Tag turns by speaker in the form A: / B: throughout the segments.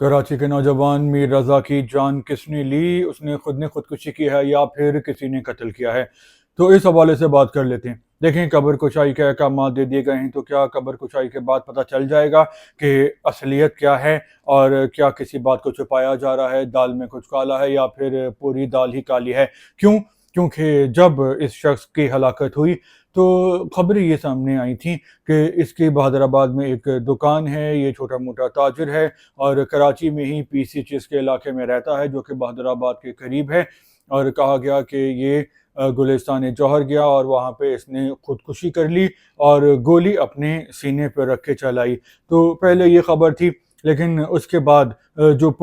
A: कराची के नौजवान मीर रज़ा की जान किसने ली, उसने खुद ने खुदकुशी की है या फिर किसी ने कत्ल किया है। तो इस हवाले से बात कर लेते हैं। देखें, कब्र कुशाई के अहकाम दे दिए गए हैं, तो क्या कब्र कुशाई के बाद पता चल जाएगा कि असलियत क्या है और क्या किसी बात को छुपाया जा रहा है, दाल में कुछ काला है या फिर पूरी दाल ही काली है। क्यों? क्योंकि जब इस शख्स की हलाकत हुई तो खबरें ये सामने आई थी कि इसकी बहादुराबाद में एक दुकान है, ये छोटा मोटा ताजिर है और कराची में ही पीसी चीज़ के इलाके में रहता है जो कि बहादुराबाद के करीब है। और कहा गया कि ये गुलिस्तान जौहर गया और वहाँ पे इसने खुदकुशी कर ली और गोली अपने सीने पर रख के चलाई। तो पहले ये खबर थी, लेकिन उसके बाद जो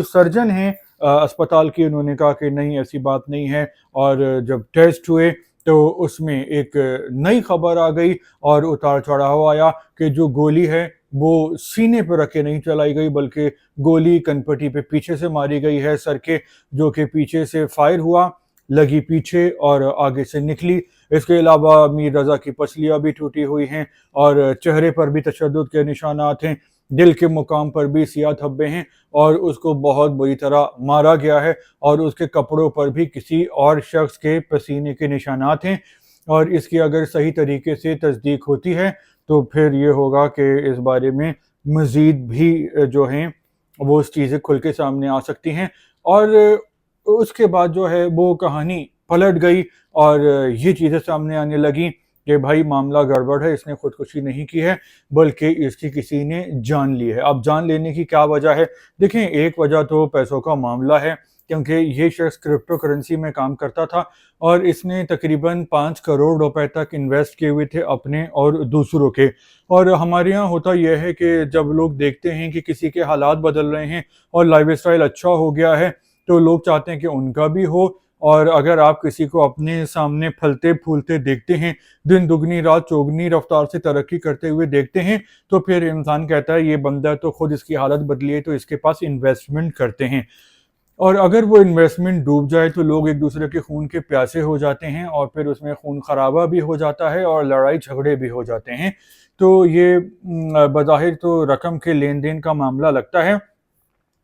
A: सर्जन हैं अस्पताल की, उन्होंने कहा कि नहीं, ऐसी बात नहीं है। और जब टेस्ट हुए तो उसमें एक नई खबर आ गई और उतार चढ़ाव आया कि जो गोली है वो सीने पर रख के नहीं चलाई गई, बल्कि गोली कनपटी पे पीछे से मारी गई है, सर के, जो कि पीछे से फायर हुआ, लगी पीछे और आगे से निकली। इसके अलावा मीर रज़ा की पसलियाँ भी टूटी हुई हैं और चेहरे पर भी तशद्दुद के निशानात हैं, दिल के मुकाम पर भी सियाह धब्बे हैं और उसको बहुत बुरी तरह मारा गया है और उसके कपड़ों पर भी किसी और शख्स के पसीने के निशानात हैं। और इसकी अगर सही तरीके से तस्दीक होती है तो फिर ये होगा कि इस बारे में मज़ीद भी जो हैं वो चीज़ें खुल के सामने आ सकती हैं। और उसके बाद जो है वो कहानी पलट गई और ये चीज़ें सामने आने लगी कि भाई मामला गड़बड़ है, इसने खुदकुशी नहीं की है बल्कि इसकी किसी ने जान ली है। अब जान लेने की क्या वजह है? देखें, एक वजह तो पैसों का मामला है, क्योंकि ये शख्स क्रिप्टो करेंसी में काम करता था और इसने तकरीबन 5 करोड़ रुपए तक इन्वेस्ट किए हुए थे अपने और दूसरों के। और हमारे यहाँ होता यह है कि जब लोग देखते हैं कि किसी के हालात बदल रहे हैं और लाइफ स्टाइल अच्छा हो गया है तो लोग चाहते हैं कि उनका भी हो। और अगर आप किसी को अपने सामने फलते फूलते देखते हैं, दिन दुगनी रात चौगनी रफ्तार से तरक्की करते हुए देखते हैं, तो फिर इंसान कहता है ये बंदा तो खुद इसकी हालत बदली है, तो इसके पास इन्वेस्टमेंट करते हैं। और अगर वो इन्वेस्टमेंट डूब जाए तो लोग एक दूसरे के खून के प्यासे हो जाते हैं और फिर उसमें खून खराबा भी हो जाता है और लड़ाई झगड़े भी हो जाते हैं। तो ये बज़ाहिर तो रकम के लेन देन का मामला लगता है,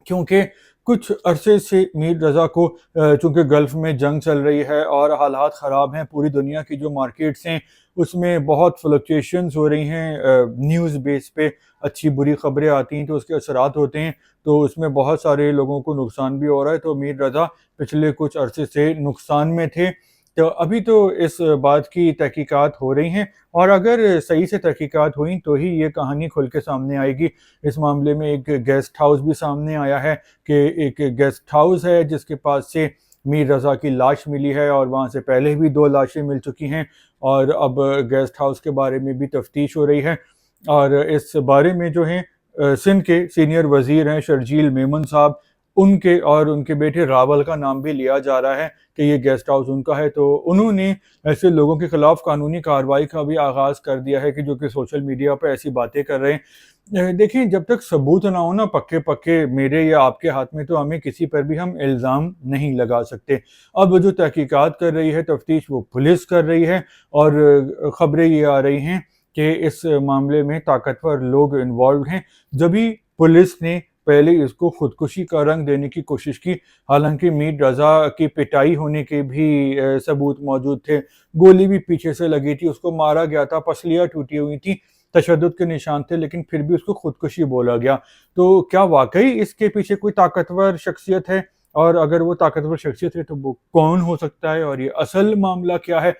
A: क्योंकि कुछ अरसे से मीर रज़ा को चूँकि गल्फ़ में जंग चल रही है और हालात ख़राब हैं, पूरी दुनिया की जो मार्केट्स हैं उसमें बहुत फ्लक्चुएशंस हो रही हैं, न्यूज़ बेस पे अच्छी बुरी ख़बरें आती हैं तो उसके असरात होते हैं, तो उसमें बहुत सारे लोगों को नुकसान भी हो रहा है। तो मीर रज़ा पिछले कुछ अरसे से नुकसान में थे। तो अभी तो इस बात की तहकीकात हो रही हैं और अगर सही से तहकीकात हुई तो ही ये कहानी खुल के सामने आएगी। इस मामले में एक गेस्ट हाउस भी सामने आया है कि एक गेस्ट हाउस है जिसके पास से मीर रज़ा की लाश मिली है और वहाँ से पहले भी 2 लाशें मिल चुकी हैं और अब गेस्ट हाउस के बारे में भी तफ्तीश हो रही है। और इस बारे में जो है सिंध के सीनियर वज़ीर हैं शर्जील मेमन साहब, उनके और उनके बेटे रावल का नाम भी लिया जा रहा है कि ये गेस्ट हाउस उनका है। तो उन्होंने ऐसे लोगों के खिलाफ कानूनी कार्रवाई का भी आगाज़ कर दिया है कि जो कि सोशल मीडिया पर ऐसी बातें कर रहे हैं। देखिए, जब तक सबूत ना हो ना पक्के पक्के मेरे या आपके हाथ में, तो हमें किसी पर भी हम इल्ज़ाम नहीं लगा सकते। अब जो तहकीकात कर रही है तफ्तीश, वो पुलिस कर रही है और ख़बरें ये आ रही हैं कि इस मामले में ताकतवर लोग इन्वॉल्व हैं। जभी पुलिस ने पहले इसको खुदकुशी का रंग देने की कोशिश की, हालांकि मीर रज़ा की पिटाई होने के भी सबूत मौजूद थे, गोली भी पीछे से लगी थी, उसको मारा गया था, पसलियाँ टूटी हुई थी, तशद्दुद के निशान थे, लेकिन फिर भी उसको खुदकुशी बोला गया। तो क्या वाकई इसके पीछे कोई ताकतवर शख्सियत है? और अगर वो ताकतवर शख्सियत है तो वो कौन हो सकता है और ये असल मामला क्या है?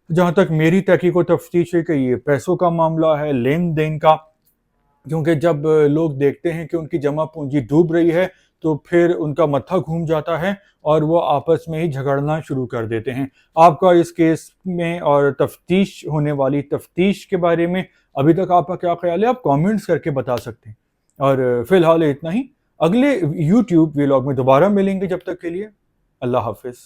A: जहाँ तक मेरी तहकीक व तफ्तीश है कि ये पैसों का मामला है, लेन देन का। क्योंकि जब लोग देखते हैं कि उनकी जमा पूंजी डूब रही है तो फिर उनका मत्था घूम जाता है और वो आपस में ही झगड़ना शुरू कर देते हैं। आपका इस केस में और तफ्तीश होने वाली तफ्तीश के बारे में अभी तक आपका क्या ख्याल है? आप कमेंट्स करके बता सकते हैं। और फिलहाल इतना ही, अगले यूट्यूब व्लॉग में दोबारा मिलेंगे, जब तक के लिए अल्लाह हाफिज़।